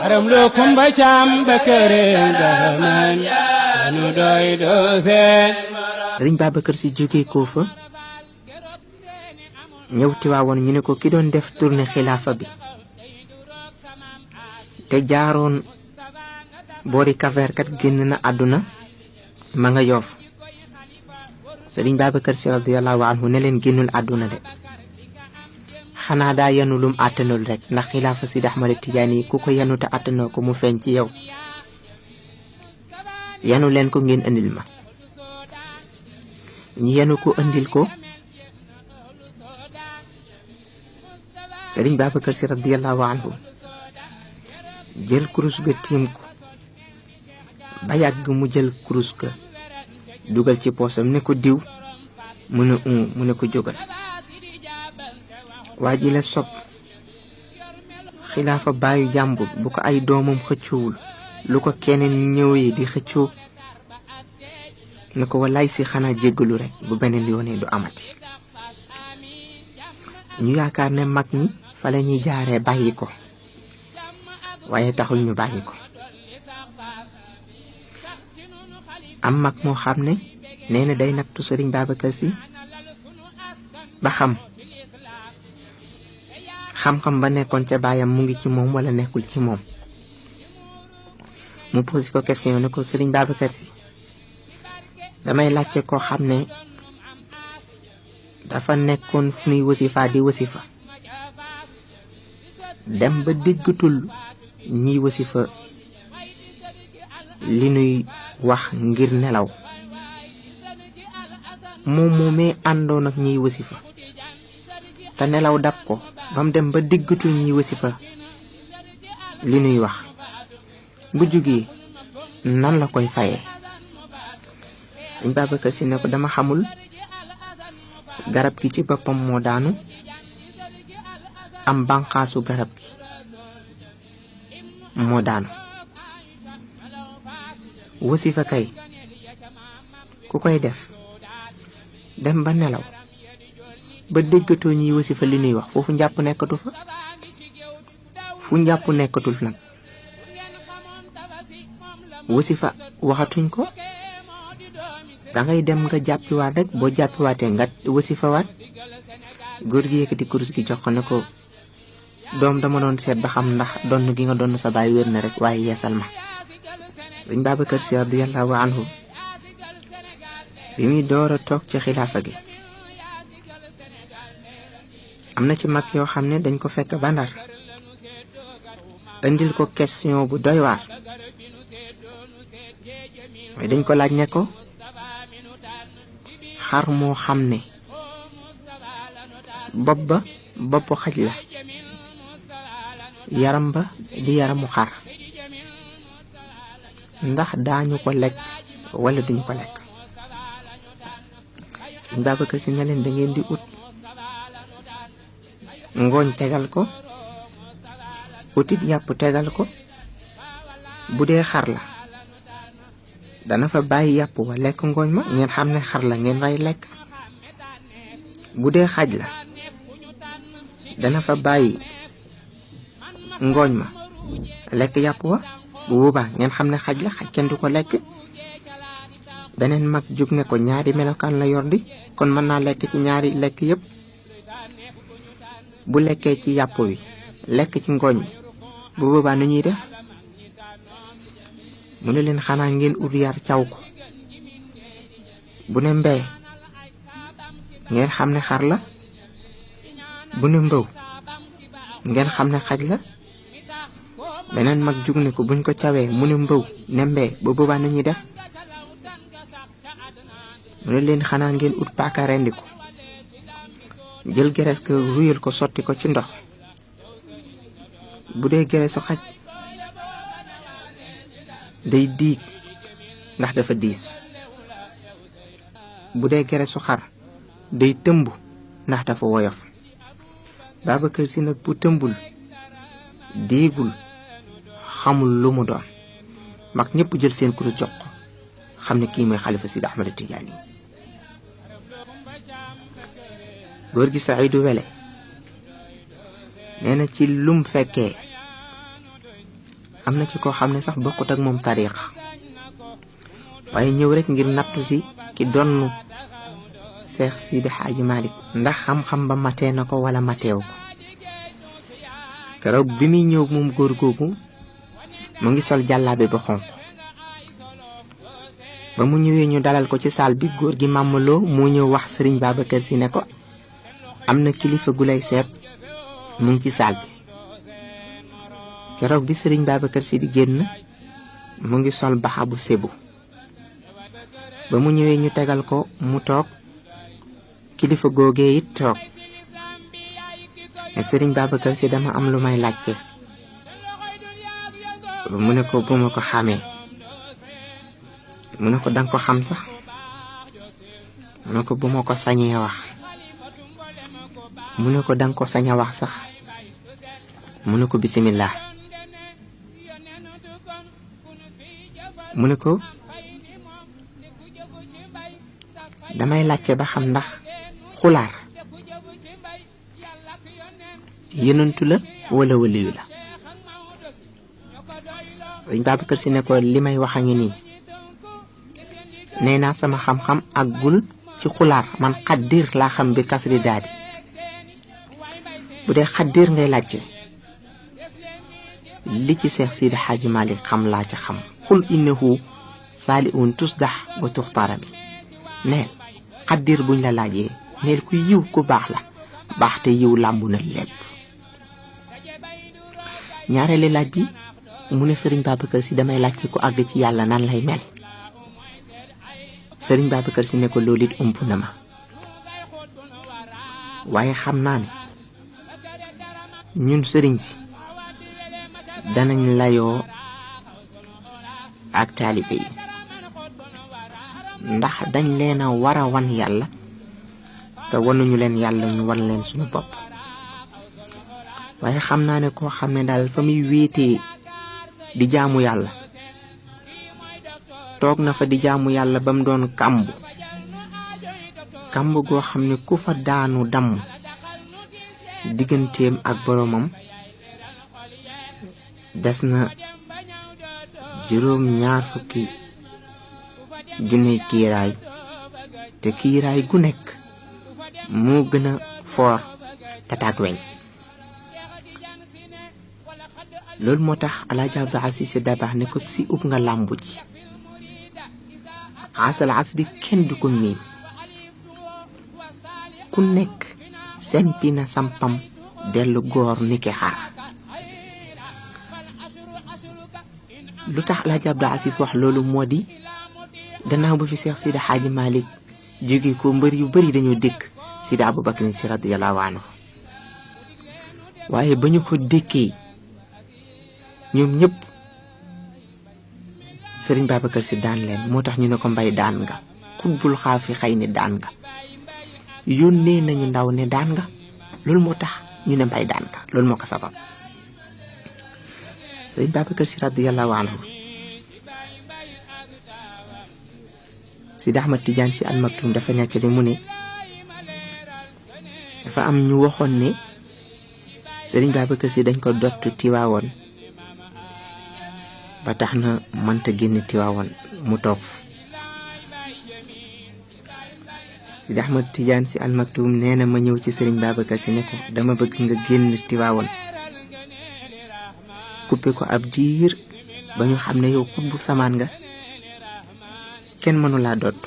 aram loo kumba caam ba këre daman anu doy doose. Sëriñ Babacar Sy jóge ko fa ñëw Tiwaawoon ñu ne ko ki doon def tournée xilaafa bi te jaaroon boori Kaver kat génn na àdduna ma nga Yoof. Sëriñ Babacar Sy radiyallahu anhu ne leen génnul àdduna de xanaa daa yenu lum àttanul rek ndax xilaafa Sidi Ahmad Tijaani ku ko yenu te àttanoo ko mu feeñ ci yow yenu leen ko ngeen andil ma. ñu yenu ko andil ko Sëriñ Babacar Sy radiyallahu anhu jël kurus ga tiim ko ba yàgg mu jël kurus ga dugal ci poosam ne ko diw mu ne ko jógal. waa ji la sopp xilaafa baayu jàmbur bu ko ay doomam xëccoowul lu ko keneen ñëwee di xëccoo ne ko wallaay si xanaa jéggalu rek bu beneen yoonee du amati. ñu yaakaar ne mag ñi fa la ñuy jaaree bàyyi ko waaye taxul ñu bàyyi ko. am mag moo xam ne nee na day nattu Sëriñ Babacar Sy ba xam-xam ba nekkoon ca baayam mu ngi ci moom wala nekkul ci moom. mu posé ko question ne ko Sëriñ Babacar Sy damay laajte koo xam ne dafa nekkoon fu nuy wasifa di wasifa dem ba déggatul ñiy wasifa li nuy wax ngir nelaw moom moomee àndoon ak ñiy wasifa te nelaw dab ko ba mu dem ba déggatul ñiy wasifa li nuy wax bu jógee nan la koy fayee. Sëriñ Babacar Sy ne ko dama xamul garab gi ci boppam moo daanu am bànqaasu garab gi moo daanu wasifa kay ku koy def dem ba nelaw ba déggatoo ñiy wasifa li nuy wax foofu njàpp nekkatu fa. fu njàpp nekkatul nag wasifa waxatuñ ko dangay dem nga jàppiwaat rek boo jàppiwaatee nga wasifawaat. góor gi yëkkati kurus gi jox ko ne ko doom dama doon seet ba xam ndax donn gi nga donn sa baay wér na rek waaye yeesal ma. Sëriñ Babacar Sy radiyallahu anhu bi muy door a toog ci xilaafa gi am na ci mag yoo xam ne dañ ko fekk ba Ndar indil ko question bu doy waar mooy dañ ko laaj ne ko xar moo xam ne bopp ba boppu xaj la yaram ba di yaramu xar ndax daañu ko lekk wala duñu ko lekk. Sëriñ Babacar Sy ne leen da ngeen di ut ngooñ tegal ko utit yàpp tegal ko bu dee xar la dana fa bàyyi yàpp wa lekk ngooñ ma ngeen xam ne xar la ngeen rey lekk. bu dee xaj la dana fa bàyyi ngooñ ma lekk yàpp wa bu boobaa ngeen xam ne xaj la xaj kenn du ko lekk. beneen mag jóg ne ko ñaari melokaan la yor di kon mën naa lekk ci ñaari lekk yépp. bu lekkee ci yàpp wi lekk ci ngooñ mi bu boobaa nu ñuy def. mu ne leen xanaa ngeen ut yar caw ko bu ne mbee ngeen xam ne xar la bu ne mbëw ngeen xam ne xaj la. beneen mag jug ne ko buñ ko cawee mu ne mbëw ne mbee ba boobaa nu ñuy def. mu ne leen xanaa ngeen ut paaka rendi ko jël gerees ko ruyal ko sotti ko ci ndox bu dee gereesu xaj day diig ndax dafa diis bu dee gereesu xar day tëmb ndax dafa woyof. Babacar Sy nag bu tëmbul diigul xamul lu mu doon mag ñëpp jël seen kurus jox ko xam ne kii mooy xalifa Sidi Ahmad Tijaani. góor gi Saydu Wele nee na ci lum fekkee am na ci koo xam ne sax bokkut ak moom tariqa waaye ñëw rek ngir nattu si ki donnu Seex Sidi Xaaji Malik ndax xam-xam ba matee na ko wala mateew ko keroog bi muy ñëw moom góor googu mu ngi sol jàllaabe ba xonq ba mu ñëwee ñu dalal ko ci saal bi góor gi màmmaloo moo ñëw wax sëriñ Babacar Si ne ko am na kilifa gu lay seet mu ngi ci saal bi keroog bi sëriñ Babacar Si di génn mu ngi sol baxa bu sébu ba mu ñëwee ñu tegal ko mu toog kilifa googee it toog ne sëriñ Babacar Si dama am lu may laajte mu ne ko bu ma ko xamee mu ne ko danga ko xam sax mu ne ko bu ma ko sañee wax mu ne ko danga ko sañ a wax sax mu ne ko bismillah mu ne ko damay laajte ba xam ndax xulaar yonentu la wala waliyu la sëriñ Babacar Si ne ko li may wax a ngi nii nee naa sama xam-xam àggul ci xulaar man xaddir laa xam bi kasri daadi bu dee xaddir ngay laajte li ci Seex Sidi Xaaji Malik xam laa ci xam xul innahu saaliun tusdax wa tuxtarami neel xaddir buñ la laajee neel ku yiw ku baax la baax te yiw làmbu na lépp ñaareelu laaj bi mu ne sëriñ Babacar Si damay laajte ku àgg ci yàlla nan lay mel sëriñ Babacar Si ne ko loolu it ëmp na ma waaye xam naa ne ñun sëriñ si danañ layoo ak taalibe yi ndax dañ leen a war a wan yàlla te wanuñu leen yàlla ñu wan leen suñu bopp waaye xam naa ne koo xam ne daal fa muy wéetee di jaamu yàlla toog na fa di jaamu yàlla ba mu doon kàmb goo xam ne ku fa daanu damm digganteem ak boroomam des na juróom-ñaar fukki junne kiiraay te kiiraay gu nekk moo gën a foor tataak weñ loolu moo tax Alaaji Abdou Aziz Sy Dabakh ne ko si ub nga làmbu ji asal asri kenn du ko miin ku nekk sempi na sampam dellu góor niki xar lu tax Alaaji Abdou Aziz wax loolu moo di gannaaw ba fi Seex Sidi Xaaji Malik jóge ko mbër yu bari dañoo dëkk Sidi Abubakar Si radiyallahu anhu waaye ba ñu ko dëkkee ñoom ñëpp sëriñ Babacar Si daan leen moo tax ñu ne ko mbay daan nga xutbul xaafi xëy ni daan nga yónnee nañu ndaw ne daan nga loolu moo tax ñu ne mbay daan nga loolu moo ko sabab sëriñ Babacar Si radiyallahu anhu Sidi Ahmad Tidiane Si Al Maktoum dafa nekk ni mu ne dafa am ñu waxoon ne sëriñ Babacar Si dañ ko dott Tiwaawoon ba tax na mënta génn Tiwaawoon mu toog fa Sidi Ahmad Tidiane Si Al Maktoum nee na ma ñëw ci sëriñ Babacar Si ne ko dama bëgg nga génn Tiwaawoon coupé ko ab diir ba ñu xam ne yow xutbu samaan nga kenn mënu laa dott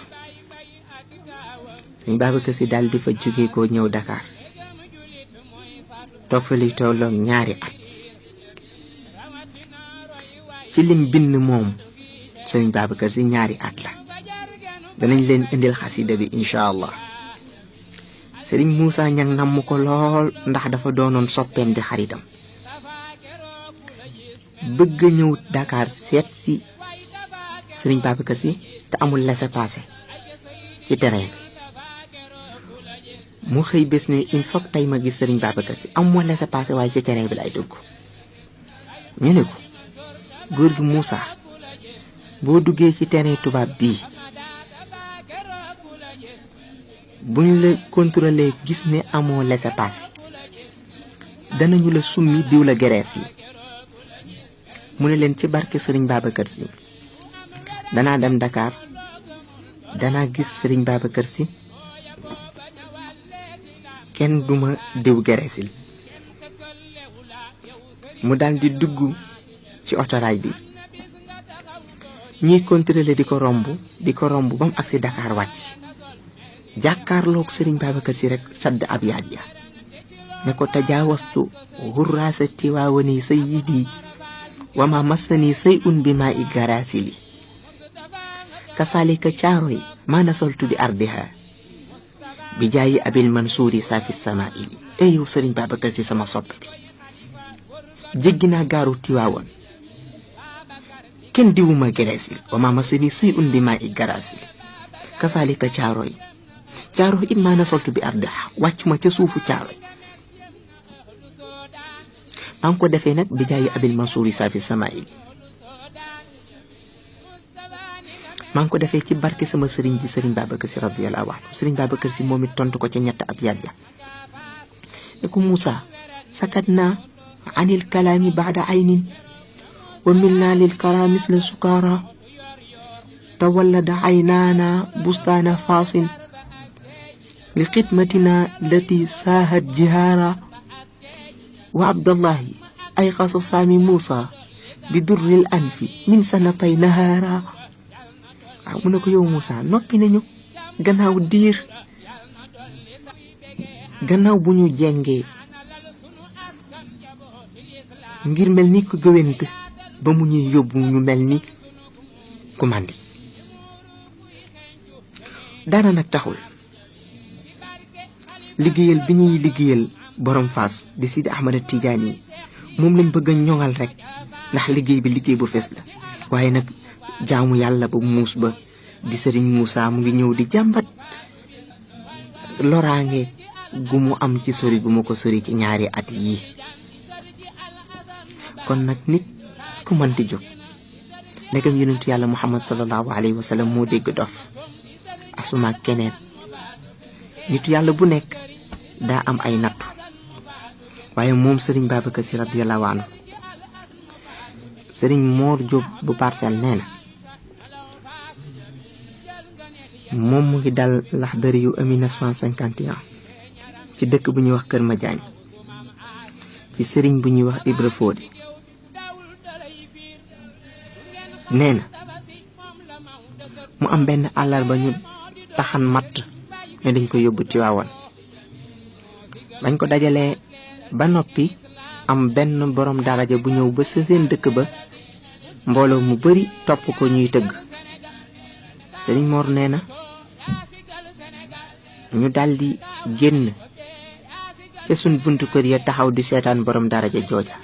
sëriñ Babacar Si daal di fa jóge ko ñëw Dakar toog fa li tolloog ñaari at ci lim bind moom sëriñ Babacar Si ñaari at la danañ leen indil xasida bi incha allah sëriñ Moussa Ñang namm ko lool ndax dafa doonoon soppeem di xaritam bëgg ñëw Dakar seet si sëriñ Babacar Si te amul laissez-passer ci terrain bi mu xëy bés ne il faut tey ma gis sëriñ Babacar Si am moo laissez-passer waaye ci terrain bi lay dugg ñu ne ko góor gi Moussa boo duggee ci terrain tubaab bii buñ la contrôler gis ne amoo laissez-passer danañu la summi diw la gerees yi mu ne leen ci barke Serigne Babacar Sy danaa dem Dakar danaa gis Serigne Babacar Sy kenn duma diw geresil mu daal di dugg ci autorail bi ñuy contrôler di ko romb ba mu agsi Dakar wàcc jàkkaarloog Serigne Babacar Sy rek sadd ab yaat ya ne ko tajaawastu hurraasa tiwaawani sayyidi wa ma massani say'un bi maa i garasili kasalika caaroy ma nasaltu bi ardiha bi jaayi abil mansuuri saafi samaili yow Serigne Babacar Sy sama soppe bi jéggi naa gaaru Tiwaawoon kenn diwuma geresil wa ma massani say'un bi maa i garasili kasalika caaroy it ma nasaltu bi ardiha wàcc ma ca suufu caaroy maa ngi ko defee nag bi jaayi abil mansuuri saafi samaili maa ngi ko defee ci barke sama sëriñ ji Serigne Babacar Sy radiyallahu anhu Serigne Babacar Sy moom it tontu ko ca ñett ab yaat ya ne ko Moussa sakatna anil kalaami ba'da aynin wa milna lil kara misla sukara tawallada aynana bustana fasin li xidmatina lati saahat jihaara wa abdallahi ay xaso saami Moussa bi durril anfi min sanatay nahaara waaw mu ne ko yow Moussa noppi nañu gannaaw diir gannaaw bu ñu jengee ngir mel ni ku gëwënt ba mu ñuy yóbbu ñu mel ni ku màndi dara nag taxul liggéeyal bi ñuy liggéeyal borom Fass di Sidi Ahmad Tidiane moom lañ bëgg a ñoŋal rek ndax liggéey bi liggéey bu fees la waaye nag jaamu yàlla ba muus ba di Serigne Moussa mu ngi ñëw di jàmbat loraange gu mu am ci sori gu mu ko sori ci ñaari at yii kon nag nit ku mënti jóg ndegam yonentu yàlla Muhammad sallallahu alayhi wa sallam moo dégg dof asuma keneen nitu yàlla bu nekk daa am ay nattu waaye moom Serigne Babacar Sy radiyallahu anhu Serigne Mor Diop bu Parcelles nee na moom mu ngi dal Laxdari yu 1951 ci dëkk bu ñuy wax Kër Madiagne ci Serigne bu ñuy wax Ibra Fodi nee na mu am benn àllarba ñu taxan matt ne dañ ko yóbbu Tiwaawan bañ ko dajalee ba noppi am benn borom daraja bu ñëw ba seen dëkk ba mbooloo mu bari topp ko ñuy tëgg Serigne Mor nee na ñu daldi génn ca suñ buntu kër ya taxaw di seetaan borom daraja jooja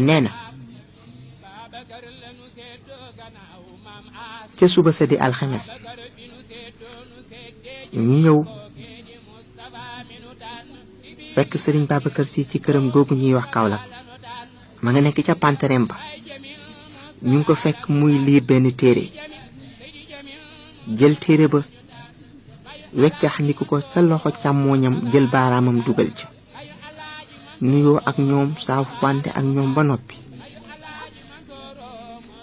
nee na ca suba sa di alxames ñu ñëw fekk Serigne Babacar Sy ci këram googu ñuy wax Kaolack ma nga nekk ca panterem ba ñu ngi ko fekk muy liir benn téere jël téere ba weccax ndiku ko sa loxo càmmooñam jël baaraamam dugal ci nuyoo ak ñoom saafu wante ak ñoom ba noppi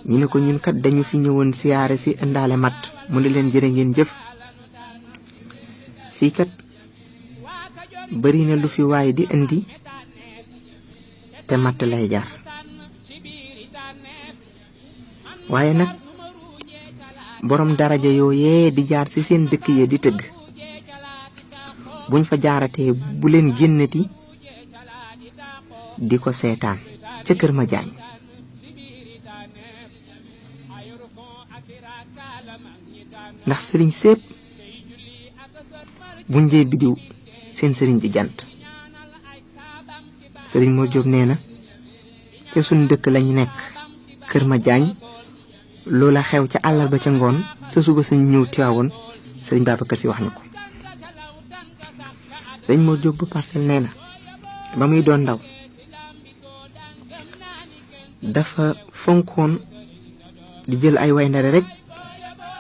ñu ne ko ñun kat dañu fi ñëwoon siyaare si indaale mat mu ne leen jërë ngeen jëf fii kat bari na lu fi waay di indi te matt lay jar waaye nag borom daraja yooyee di jaar ci seen dëkk ya di tëgg buñ fa jaaratee bu leen génnati di ko seetaan ca Kër Madiagne ndax sëriñ sépp buñ dee bidiw seen sëriñ di jant Serigne Mor Diop nee na ca suñ dëkk lañu nekk Kër Madiagne loola xew ca àllarba ca ngoon sa suba suñ ñëw Tiwaawoon Serigne Babacar Sy wax ñu ko Serigne Mor Diop bu Parcelles nee na ba muy doon ndaw dafa fonkoon di jël ay way ndare rek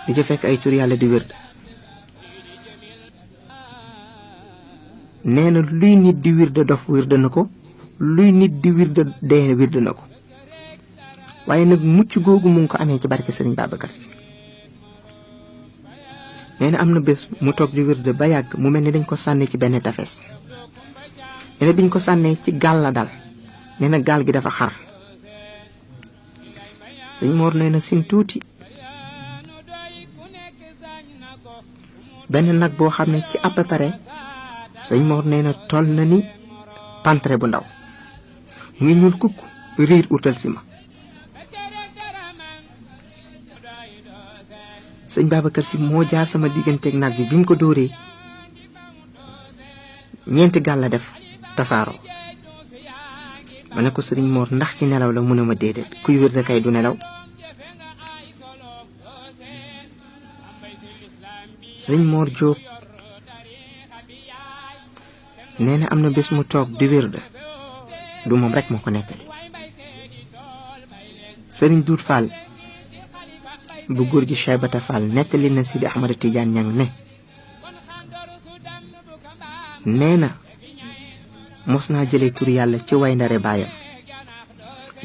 di ca fekk ay tur yàlla di wér nee na luy nit di wir da dof wir da na ko luy nit di wirda dee wirda na ko waaye nag mucc googu mu ngi ko amee ci barke Sëriñ Babacar Si. nee na am na bés mu toog di wirda ba yàgg mu mel ni dañ ko sànni ci benn tefes. nee na biñ ko sànnee ci gaal la dal. nee na gaal gi dafa xar. sëñ Mor nee na sin tuuti benn nag boo xam ne ci à peu près sëñ Mor nee na toll na ni pantre bu ndaw mu ngi ñuul kukk riir utal si ma. sëñ Babacar Si moo jaar sama digganteeg nag bi mu ko dóoree ñeenti gaal la def tasaaroo. ma ne ko sëriñ Mor ndax ci nelaw la mu ne ma déedéet kuy wér da kay du nelaw. sëriñ Mor Jóob nee na am na bés mu toog di wér da du moom rek moo ko nettali. sëriñ Duut Fall bu góor gi Cheybata Fall nettali na Sidi Ahmada Tidiane Ñang ne nee na mos naa jëlee tur yàlla ci way ndare baayam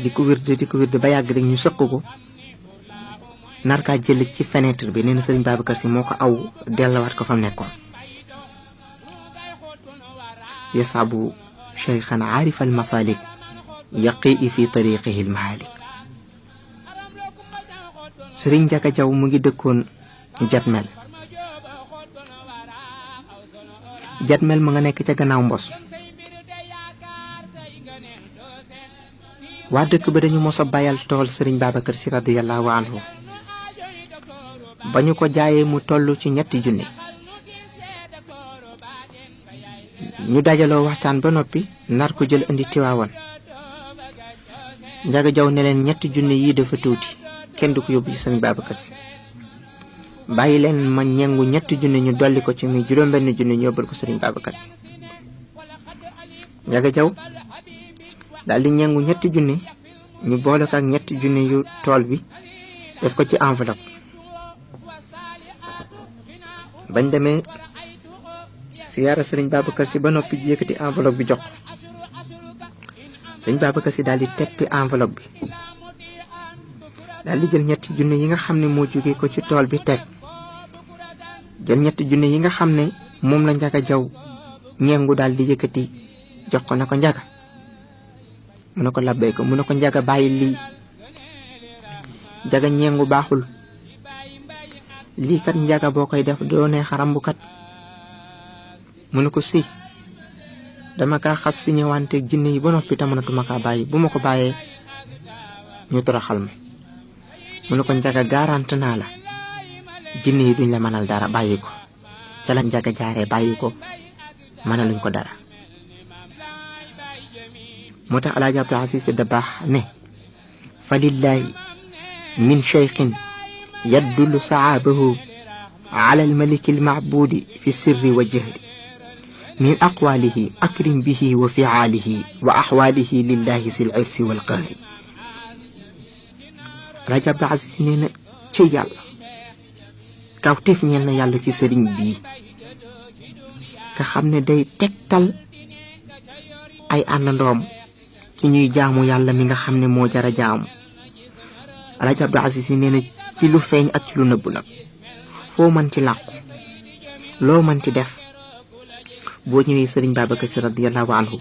di ko wirde ba yàgg rek ñu sëq ko nar kaa jële ci fenêtre bi. nee na sëriñ Babacar Si moo ko aw dellawaat ko fa mu nekkoon. yasaabu cheykhan aarif al masalik yaqii fi tariqihi al mahalik. sëriñ Njaga Jaw mu ngi dëkkoon Jatmel mu nga nekk ca gannaaw Mbos. waa dëkk ba dañu mos a bayal tool sëriñ Babacar Si radiyallahu anhu ba ñu ko jaayee mu toll ci 3 junni. ñu dajaloo waxtaan ba noppi nar ko jël indi Tiwaawan. Njaga Jaw ne leen 3 junni yi dafa tuuti kenn du ko yóbbu ci sëriñ Babacar Si. bàyyi leen ma ñengu 3 junni ñu dolli ko ci muy 7 junni ñu yóbbal ko sëriñ Babacar Si. Njaga Jaw daal di ñengu 3 junni ñu boole ko ak 3 junni yu tool bi def ko ci enveloppe. bañ demee siyaara sëriñ Babacar Si ba noppi yëkkati enveloppe bi jox ko. sëriñ Babacar Si daal di teppi enveloppe bi daal di jël 3 junni yi nga xam ne moo jóge ko ci tool bi teg jël 3 junni yi nga xam ne moom la Njaga Jaw ñengu daal di yëkkati jox ko na ko Njaga mu ne ko labbee ko mu ne ko Njaga bàyyi lii Njaga ñengu baaxul lii kat Njaga boo koy def doonee xarambukat. mu ne ko si dama kaa xas si ñëwanteeg jinne yi ba noppi te mënatuma kaa bàyyi bu ma ko bàyyee ñu toroxal ma. mu ne ko Njaga garante naa la jinne yi duñ la mënal dara bàyyi ko. ca la Njaga jaaree bàyyi ko mënaluñ ko dara. moo tax Alaaji Abdul Asiis Dabaax ne fa lillahi min cheykhin yaddullu saabahu ala almaliki almacbuudi fi sirri wa jahri min aqwaalihi akrim bihi wa fiaalihi wa axwaalihi lillahi sil issi wal qahri. Alaaji Abdul Asiis nee na ci yàlla kawteef ñeel na yàlla ci sëriñ bii nga xam ne day tegtal ay àndandoom ci ñuy jaamu yàlla mi nga xam ne moo jara jaamu. Alaaji Abdul Asiis nee na ci lu feeñ ak ci lu nëbb nag foo mën ci làqu loo mën ci def boo ñëwee sëriñ Babacar Si radiyallahu anhu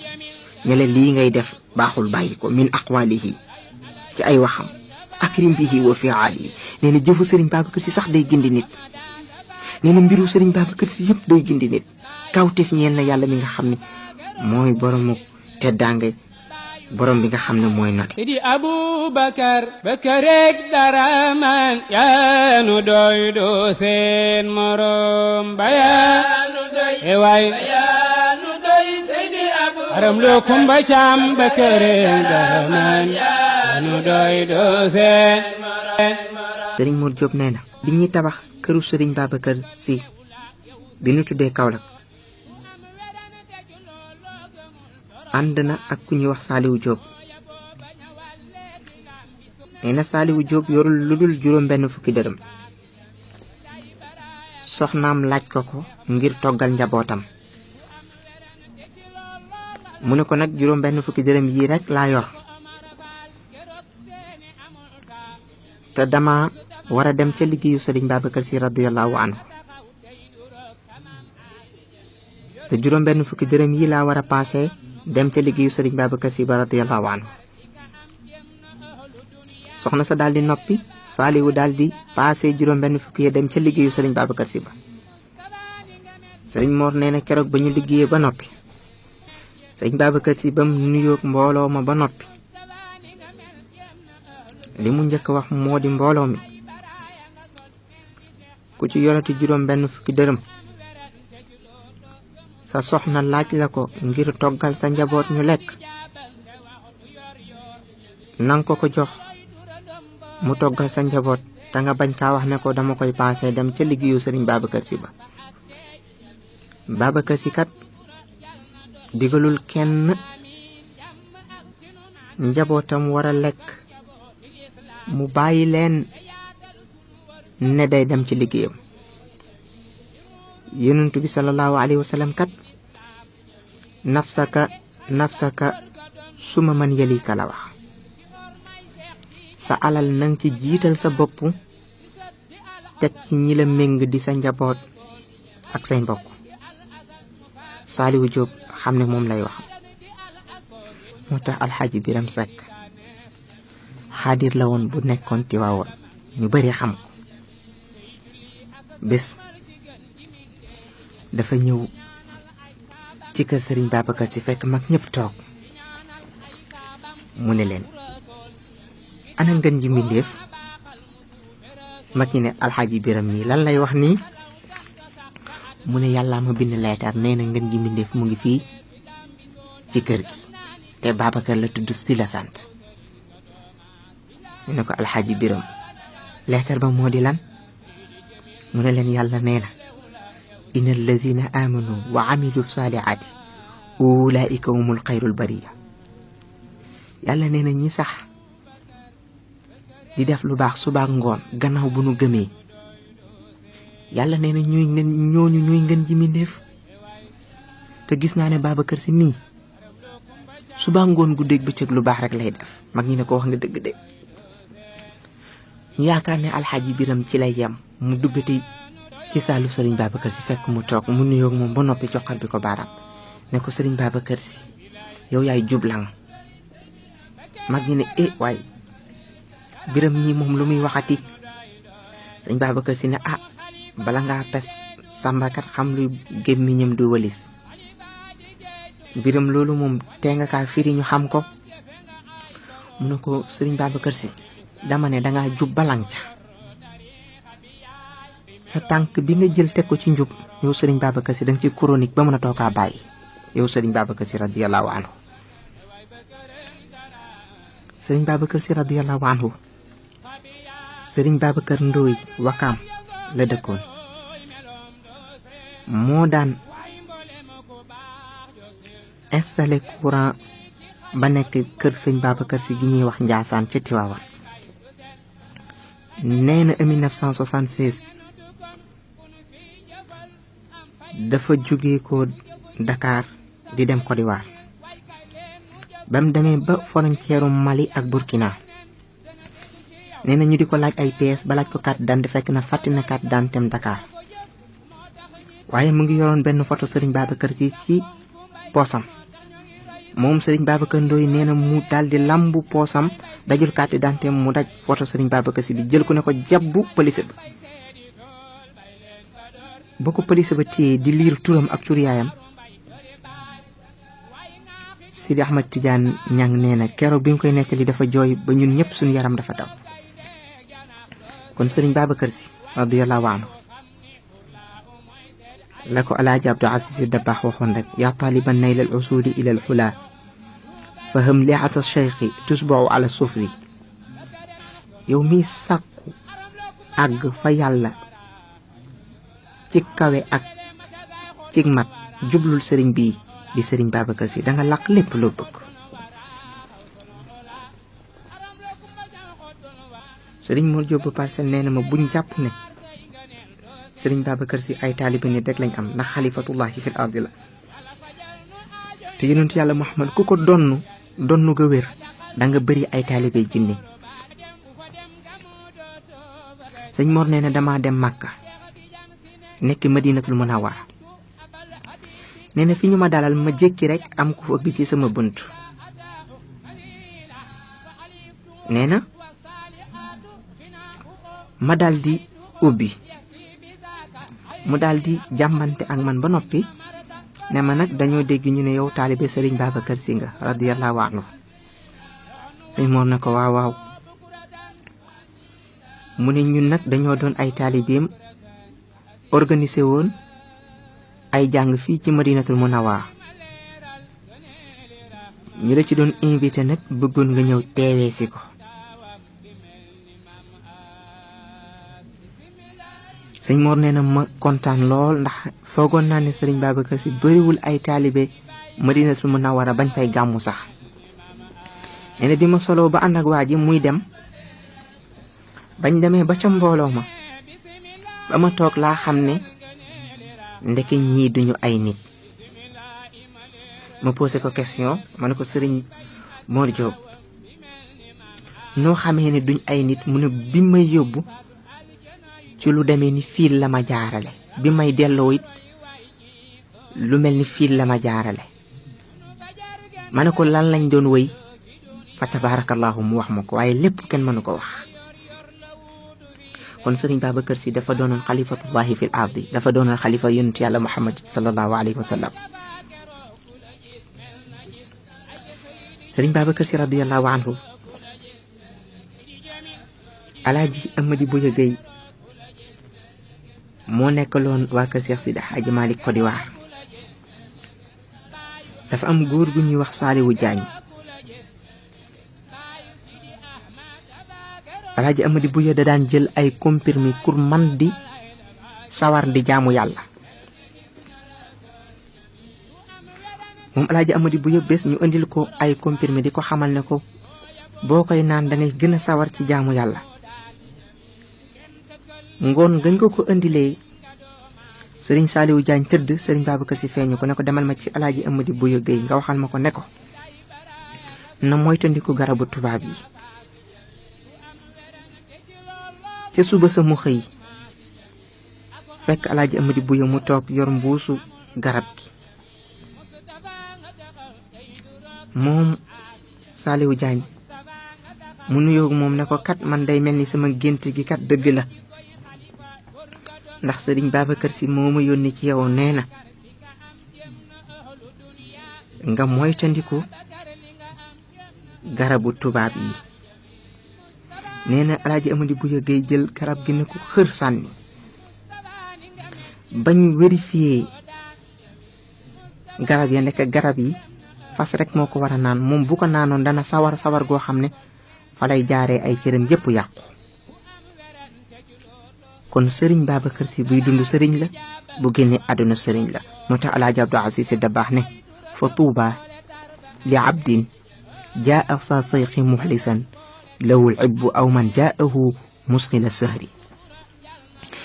ne la lii ngay def baaxul bàyyi ko min aqwaalihi ci ay waxam akrim bihi wa fiaalihi. nee na jëfu sëriñ Babacar Si sax day gindi nit. nee na mbiru sëriñ Babacar Si yëpp day gindi nit. kawteef ñeel na yàlla mi nga xam ne mooy boromu teddaange borom bi nga xam ne mooy not. Sidi Abubakar Bakareek Daraman yaanu doy doo seen morom ba yaanu doy ewaay yaanu doy Sidi Abubakar aram loo kumba caam Bakareek Daraman yaanu doy doo seen morom. Sëriñ Mor Jóob nee na bi ñuy tabax këru sëriñ Babacar Si bi ñu tuddee Kaolack ànd na ak ku ñuy wax Saaliwu Jóob. nee na Saaliwu Jóob yorul lu dul 7 fukki dërëm. soxnaam laaj ko ngir toggal njabootam. mu ne ko nag juróom benn fukki dërëm yi rek laa yor te dama war a dem ca liggéeyu sëriñ Babacar Si radiyallahu anhu te juróom benn fukki dërëm yi laa war a paase dem ca liggéeyu sëriñ Babacar Si ba radiyallahu anhu soxna sa daldi noppi Saaliwu daldi paase juróom benn fukki ya dem ca liggéeyu sëriñ Babacar Si ba sëriñ Mor nee na keroog ba ñu liggéeyee ba noppi sëriñ Babacar Si bam nuyoog mbooloo ma ba noppi li mu njëkk wax moo di mbooloo mi ku ci yorati juróom benn fukki dërëm sa soxna laaj la ko ngir toggal sa njaboot ñu lekk nang ko jox mu toggal sa njaboot te nga bañ kaa wax ne ko dama koy paase dem ca liggéeyu sëriñ Babacar Si ba Babacar Si kat digalul kenn njabootam war a lekk mu bàyyi leen ne day dem ci liggéeyam yonent bi sallallahu alayhi wa sallam kat nafsaka suma man yalika la wax sa alal nang ci jiital sa bopp teg ci ñi la méng di sa njaboot ak say mbokk Saaliwu Jóob xam ne moom lay wax moo tax alxaaji Biram Sekk xaadir la woon bu nekkoon Tiwaawoon ñu bari xam ko bés dafa ñëw ci kër sëriñ Babacar Si fekk mag ñëpp toog mu ne leen ana ngeen ji mbindéef mag ñi ne alxaaji Biram nii lan lay wax nii mu ne yàlla ma bind leetar nee na ngeen ji mbindéef mu ngi fii ci kër gi te Babacar la tudd si la sant ñu ne ko alxaaji Biram leetar ba moo di lan mu ne leen yàlla nee na inna alladina amanu wa amilu saalihaati ulaika humul xayrul bariya yàlla nee na ñi sax di def lu baax subaak ngoon gannaaw bu nu gëmee yàlla nee na ñooñu ñuy ngeen ji mbindéef te gis naa ne Babacar Si nii subaak ngoon guddeeg bëccëg lu baax rek lay def mag ñi ne ko wax nga dëgg de ñu yaakaar ne alxaaji Biram ci lay yem mu duggati ci saalu sëriñ Babacar Si fekk mu toog mu nuyoog moom ba noppi joxal bi ko baaraam ne ko sëriñ Babacar Si yow yaay jublang mag ñi ne waay Biram ñi moom lu muy waxati sëriñ Babacar Si ne bala ngaa pes sàmbakat xam luy gémmiñam du walis Biram loolu moom tee nga kaa firi ñu xam ko mu ne ko sëriñ Babacar Si dama ne dangaa jub balang ca sa tànk bi nga jël teg ko ci njub yow sëriñ Babacar Si danga ci chronique ba mën a toogaa bàyyi yow sëriñ Babacar Si radiyallahu anhu sëriñ Babacar Si radiyallahu anhu sëriñ Babacar Ndooy Wakaam la dëkkoon moo daan installé courant ba nekk kër sëriñ Babacar Si gi ñuy wax Njaasaan ca Tiwaawan nee na 1976 dafa jóge ko Dakar di dem Côte d'Ivoire ba mu demee ba frontière Mali ak Burkina nee na ñu di ko laaj ay pièces ba laaj ko carte d'identité fekk na fàtte na carte d'identité Dakar waaye mu ngi yoroon benn photo sëriñ Babacar Si ci poosam moom sëriñ Babacar Ndoye nee na mu daldi lambu poosam dajul carte d'identité mu daj photo sëriñ Babacar Si bi jël ko ne ko jabbu police ba ko police ba téye di liir turam ak tur yaayam Sidi Ahmad Tidiane Ñang nee na keroog bi mu koy nettali dafa jooy ba ñun ñëpp suñu yaram dafa daw kon sëriñ Babacar Si radiyallahu anhu la ko alaaji Abdou Aziz Dabakh waxoon rek yaa taliban nayl al usuli ila al xula faham liata cheikhi tusbau ala sufri yow mi sàkku àgg fa yàlla ci kawe ak ci mat jublul sëriñ bii di sëriñ Babacar Si danga laq lépp loo bëgg sëriñ Mor Jóob Parcelles nee na ma buñ jàpp ne sëriñ Babacar Si ay taalibe nit rek lañ am ndax xalifatullahi fil ardi la te te yonentu yàlla Muhammad ku ko donnu ga wér da nga bëri ay taalibe jinne. sëñ Mor nee na dama dem Makka nekk Madinatul Munawwara nee na fi ñu ma dalal ma jékki rek am ku fëgg ci sama bunt. nee na ma daldi ubbi mu daldi jàmmante ak man ba noppi ne ma nag dañoo dégg ñu ne yow taalibe Sëriñ Babacar Si nga radiyallahu anhu. sëñ Mor na ko waaw mu ne ñun nag dañoo doon ay taalibeem organisé woon ay jàng fii ci Madinatul Munawwara ñu la ci doon invité nag bëggoon nga ñëw teewee si ko. sëñ Mor nee na ma kontaan lool ndax foogoon naa ne Sëriñ Babacar Si bëriwul ay taalibe Madinatul Munawwara bañ fay gàmmu sax. nee na bi ma solo ba ànd ak waa ji muy dem bañ demee ba ca mbooloo ma ba ma toog laa xam ne ndeke ñii duñu ay nit. ma posé ko question ma ne ko Sëriñ Mor Diop noo xamee ne duñ ay nit mu ne bi may yóbbu ci lu demee ni fiil la ma jaarale bi may delloo it lu mel ni fiil la ma jaarale. ma ne ko lan lañ doon wëy fa tabarakallahu mu wax ma ko waaye lépp kenn mënu ko wax. kon Sëriñ Babacar Si dafa doonoon xalifatullahi fil ardi dafa doonoon xalifa yonent yàlla Muhammad sallallahu alayhi wa sallam. Sëriñ Babacar Si radiyallahu anhu Alaaji Amady Bouya Gueye moo nekkaloon waa kër Cheikh Sidi Hadji Malick Côte d'Ivoire. dafa am góor gu ñuy wax Saliwu Jaañ. Alaaji Amady Bouya da daan jël ay comprimé pour man di sawar di jaamu yàlla. moom Alaaji Amady Bouya bés ñu indil ko ay comprimé di ko xamal ne ko boo koy naan da ngay gën a sawar ci jaamu yàlla. ngoon gañ ko indilee Sëriñ Saliwu Jaañ tëdd Sëriñ Babacar Si feeñu ko ne ko demal ma ci Alaaji Amady Bouya Gueye nga waxal ma ko ne ko na moytandiku garabu tubaab yi. ca suba sa mu xëy fekk Alaaji Amady Bouya mu toog yor mbuusu garab gi. moom Saliwu Jaañ mu nuyoo moom ne ko kat man day mel ni sama gént gi kat dëgg la ndax Sëriñ Babacar Si moo ma yónni ci yow nee na nga moytandiku garabu tubaab yi. nee na Alaaji Amady Bouya Gueye jël garab gi ne ko xër sànni bañ vérifier garab ya nekk garab yi fas rek moo ko war a naan moom bu ko naanoon dana sawar goo xam ne fa lay jaaree ay cëram yépp yàqu. kon Sëriñ Babacar Si buy dund sëriñ la bu génnee àdduna sëriñ la. moo tax Alaaji Abdou Aziz Sy Dabakh ne fa tuuba li abdin jaa sa sayqi muxlisan lawul ibbu aw man jaahu musqila sahri.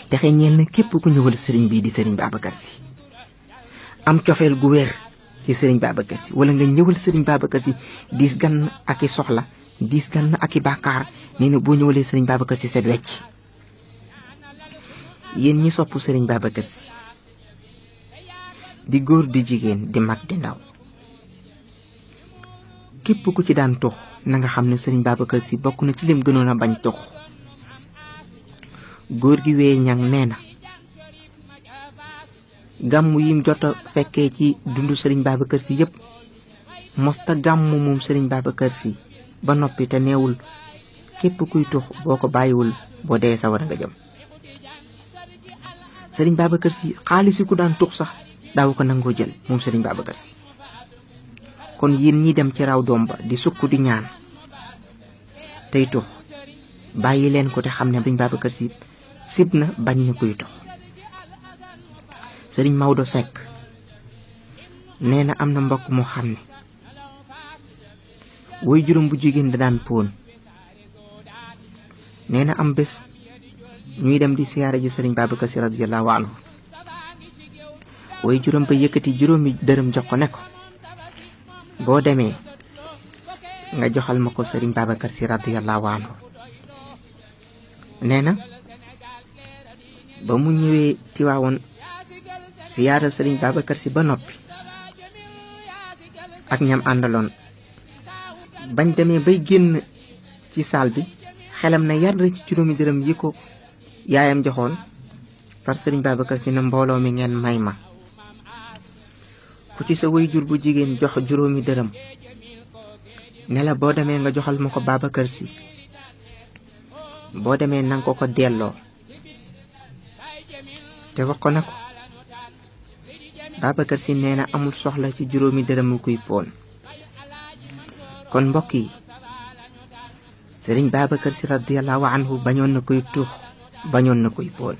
texe ñeel na képp ku ñëwal sëriñ bii di Sëriñ Babacar Si am cofeel gu wér ci Sëriñ Babacar Si wala nga ñëwal Sëriñ Babacar Si diis gann ak i soxla diis gann ak i bàkkaar nee na boo ñëwalee Sëriñ Babacar Si set wecc. yéen ñi sopp Sëriñ Babacar Si di góor di jigéen di mag di ndaw képp ku ci daan tux na nga xam ne Sëriñ Babacar Si bokk na ci lim gënoon a bañ tux. góor gi wee ñang nee na gàmm yim jot a fekkee ci dundu Sëriñ Babacar Si yépp mosta gàmm moom Sëriñ Babacar Si ba noppi te neewul képp kuy tux boo ko bàyyiwul boo dee sawar nga jëm. Sëriñ Babacar Si xaalis yi ku daan tux sax daaw ko nangoo jël moom Sëriñ Babacar Si. kon yéen ñi dem ci raw doom ba di sukk di ñaan tey tux bàyyi leen ko te xam ne Sëriñ Babacar Si sib na bañ na kuy tux. Sëriñ Maodo Seck nee na am na mbokk moo xam ne woy juróom bu jigéen da daan póon. nee na am bés ñuy dem di siyaare ji Sëriñ Babacar Si radiyallahu anhu woy juróom ba yëkkati juróomi dërëm jox ko ne ko boo demee nga joxal ma ko sëriñ Babacar Si radiyallahu anhu. nee na ba mu ñëwee Tiwaawoon siyaara sëriñ Babacar Si ba noppi ak ñam àndaloon, bañ demee bay génn ci saal bi xelam na yar ci juróomi dërëm yi ko yaayam joxoon, far sëriñ Babacar Si na mbooloo mi ngeen may ma, ku ci sa waajur bu jigéen jox juróomi dërëm ne la boo demee nga joxal ma ko Babacar Si, boo demee nanga ko ko delloo te wax ko na ko Babacar Si nee na amul soxla ci juróomi dërëm kuy poon. kon mbokk yi, sëriñ Babacar Si radiyallahu anhu bañoon na koy tuux, bañoon na koy poon.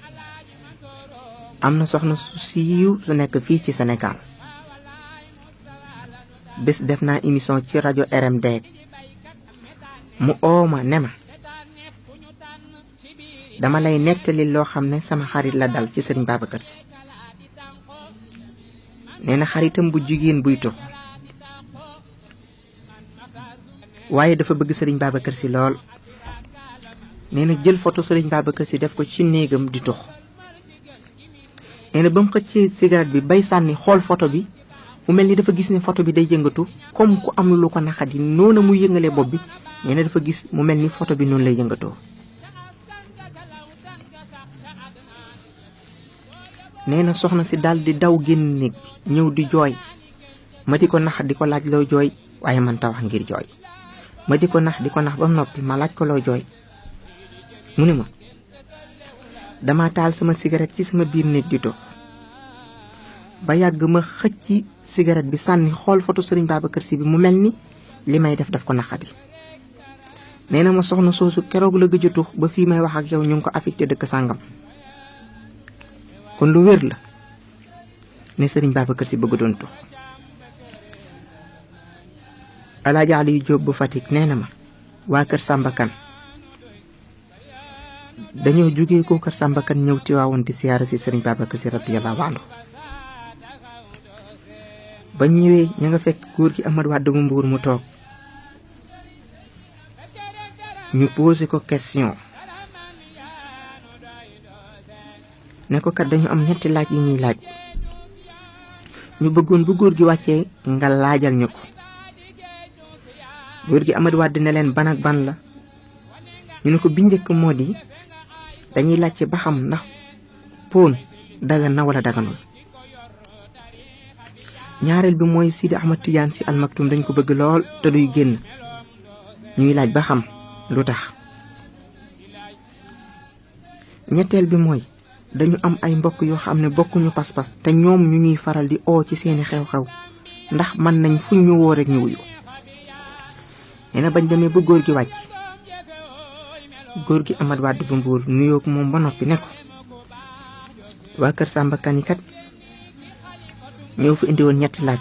am na soxna su siiw su nekk fii ci Sénégal, bés def naa émission ci rajo RMD mu ooma ne ma dama lay nettali loo xam ne sama xarit la dal ci sëriñ Babacar Si. nee na xaritam bu jigéen buy tux, waaye dafa bëgg sëriñ Babacar Si lool. nee na jël photo sëriñ Babacar Si def ko ci néegam di tux. nee na ba mu xëccee cigarette bi bay sànni xool photo bi, mu mel ni dafa gis ne photo bi day yëngatu comme ku am lu ko naxadi noonu muy yëngalee bopp bi. nee na dafa gis mu mel ni photo bi noonu lay yëngatoo. nee na soxna si daal di daw génn néeg bi ñëw di jooy, ma di ko nax di ko laaj loo jooy, waaye man ta wax ngir jooy. ma di ko nax ba noppi ma laaj ko loo jooy, mu ne ma dama taal sama cigarette ci sama biir néeg di tux ba yàgg ma xëcc cigarette bi sànni xool photo sëriñ Babacar Si bi, mu mel ni li may def daf ko naxadi. nee na ma soxna soosu keroog la gëj a tux ba fii may wax ak yow ñu ngi ko affecté dëkk sàngam. kon lu wér la ne sëriñ Babacar Si bëgg doon tux. Alaaji Aliou Jóob bu Fatick nee na ma waa kër Samba Kan dañoo jógee ko kër Samba Kan ñëw Tiwaawoon di siyaara si sëriñ Babacar Si radiyallahu anhu. bañ ñëwee ña nga fekk góor gi Ahmad Wade mu Mbuur mu toog, ñu posé ko question ne ko kat dañu am ñetti laaj yi ñuy laaj, ñu bëggoon bu góor gi wàccee nga laajal ñu ko. góor gi Ahmad Wade ne leen ban ak ban la. ñu ne ko bi njëkk moo di dañuy laajte ba xam ndax poon dagan na wala daganul. ñaareel bi mooy Sidi Ahmad Tidiane Si Al Maktoum dañ ko bëgg lool te duy génn, ñuy laaj ba xam lu tax. ñetteel bi mooy dañu am ay mbokk yoo xam ne bokkuñu pas-pas te ñoom ñu ñuy faral di oo ci seeni xew-xew, ndax mën nañ fuñ ñu woo rek ñu wuyu. nee na bañ demee ba góor gi wàcc, góor gi Ahmad Wade bu Mbuur nuyoo ko moom ba noppi ne ko waa kër Samba Kan yi kat ñëw fi indi woon ñetti laaj.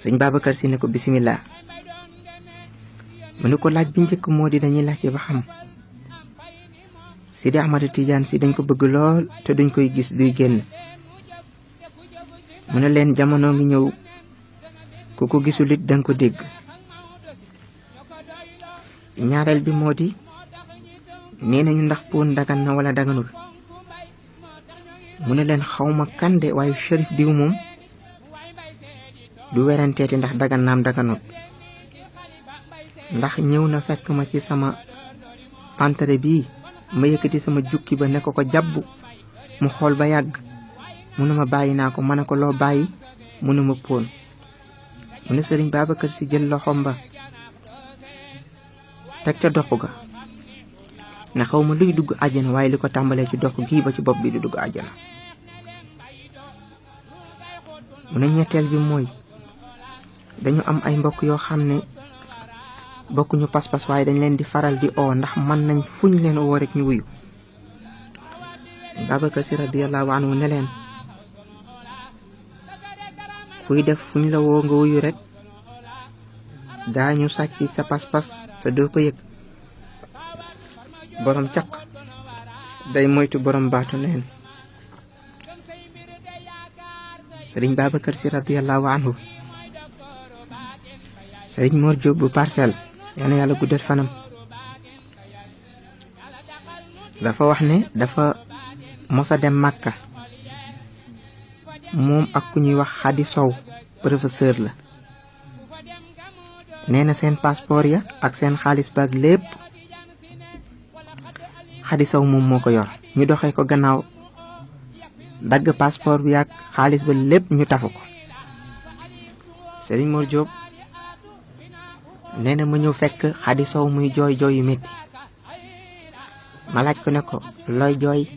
sëñ Babacar Si ne ko bisimilah. mu ne ko laaj bi njëkk moo di dañuy laajte ba xam Sidi Ahmad Tidiane Si dañ ko bëgg lool te duñ koy gis duy génn. mu ne leen jamono ngi ñëw ku ko gisul it danga ko dégg. ñaareel bi moo di nee nañu ndax poon dagan na wala daganul. mu ne leen xawma kande waaye Cherif diw moom du weranteeti ndax dagan naam daganut, ndax ñëw na fekk ma ci sama pantere bii ma yëkkati sama jukki ba ne ko jàbb mu xool ba yàgg mu ne ma bàyyi naa ko, ma ne ko loo bàyyi mu ne ma poon. mu ne sëriñ Babacar Si jël loxoom ba teg ca dox ga ne xawma luy dugg àjjana waaye li ko tàmbalee ci dox gii ba ci bopp bi di dugg àjjana. mu ne ñetteel bi mooy dañu am ay mbokk yoo xam ne bokkuñu pas-pas waaye dañ leen di faral di oo ndax mën nañ fuñ leen oo rek ñu wuyu. Babacar Si radiyallahu anhu ne leen kuy def fuñ la woo nga wuyu rek daañu sàcc sa pas-pas te doo ko yëg. borom caq day moytu borom baatu neen. sëriñ Babacar Si radiyallahu anhu Serigne Mor Diop bu Parcelles yal na yàlla guddal fanam dafa wax ne dafa mosa dem Makka moom ak ku ñuy wax Xadi Sow professeur la nee na seen passeport ya ak seen xaalis baag lépp Xadi Sow moom moo ko yor ñu doxee ko gannaaw dagg passeport bi ak xaalis ba lépp ñu tafu ko Serigne Mor Diop nee na ma ñëw fekk Xadi Sow muy jooy jooy yu métti ma laaj ko ne ko looy jooy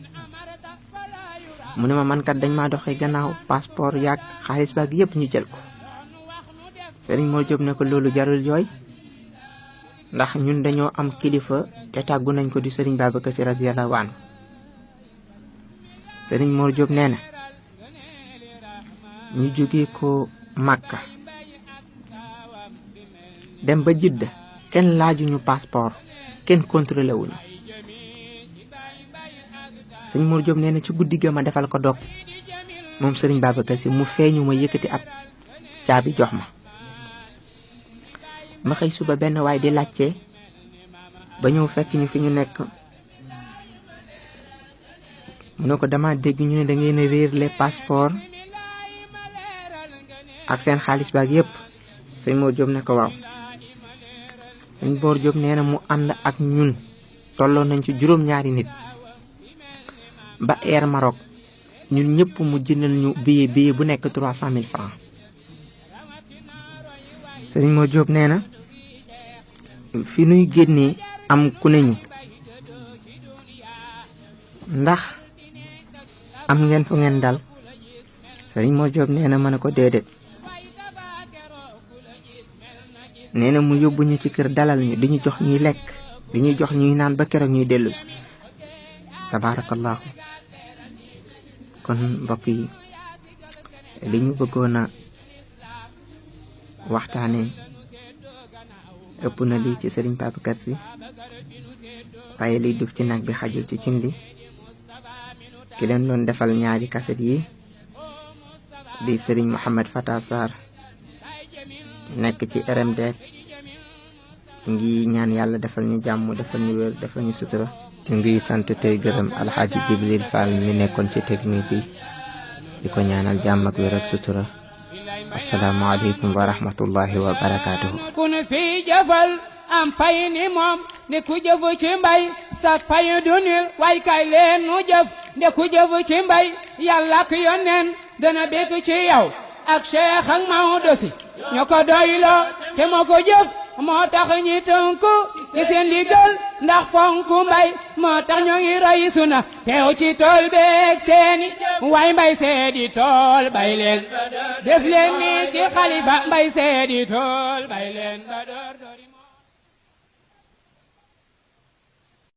mu ne ma man kat dañ maa doxee gannaaw passeport yaak xaalis baag yépp ñu jël ko Serigne Mor Diop ne ko loolu jarul jooy ndax ñun dañoo am kilifa te tàggu nañ ko di Serigne Babacar Sy radiyallahu anhu Serigne Mor Diop nee na ñu jógee ko Makka dem ba Jidda kenn laajuñu passeport kenn contrôlé wuñu Serigne Mor Diop nee na ci guddi ga ma defal ko dog moom Serigne Babacar Sy mu feeñu ma yëkkati ab caabi jox ma xëy suba benn waay di laajte ba ñëw fekk ñu fi ñu nekk mu ne ko dama dégg ñu ne da ngeen a réer les passeports ak seen xaalis baag yépp Serigne Mor Diop ne ko waaw Serigne Mor Diop nee na mu ànd ak ñun tolloo nañ ci juróom-ñaari nit ba Air Maroc ñun ñëpp mu jëndal ñu billet bu nekk 300 000 francs Serigne Mor Diop nee na fi nuy génnee am ku ne ñu ndax am ngeen fu ngeen dal Serigne Mor Diop nee na ma ne ko déedéet nee na mu yóbbu ñu ci kër dalal ñu di ñu jox ñuy lekk di ñuy jox ñuy naan ba keroog ñuy dellu si tabaarakallaahu kon mbokk yi li ñu bëggoon a waxtaane ëpp na lii ci Serigne Babacar Sy waaye liy duf ci nag bi xajul ci cin li ki leen doon defal ñaari kaset yi di Serigne Mohamed Fata Sarr nekk ci RMD ngi ñaan yàlla defal ñu jàmm defal ñu wér defal ñu sutura ngi sant tey gërëm Alxaaji Jibril Fall mi nekkoon ci technique bi di ko ñaanal jàmm ak wér ak sutura assalaamu aleykum wa rahmatullahi wa barakaatuhu kun fi jëfal am pay ni moom ne ku jëf ci mbay sa pay dunil way kay leen nu jëf ne ku jëf ci mbay yàlla ak yoneen dana bég ci yow ak Cheikh ak Maodo Si ñoo ko doyloo te moo ko jëf moo tax ñi tënku ci seen ndigal ndax fonku mbay moo tax ñoo ngi roy suna teew ci tool beeg seeni way mbay seedi tool bay leen def leen ni ci xalifa mbay seedi tool bay leen ba door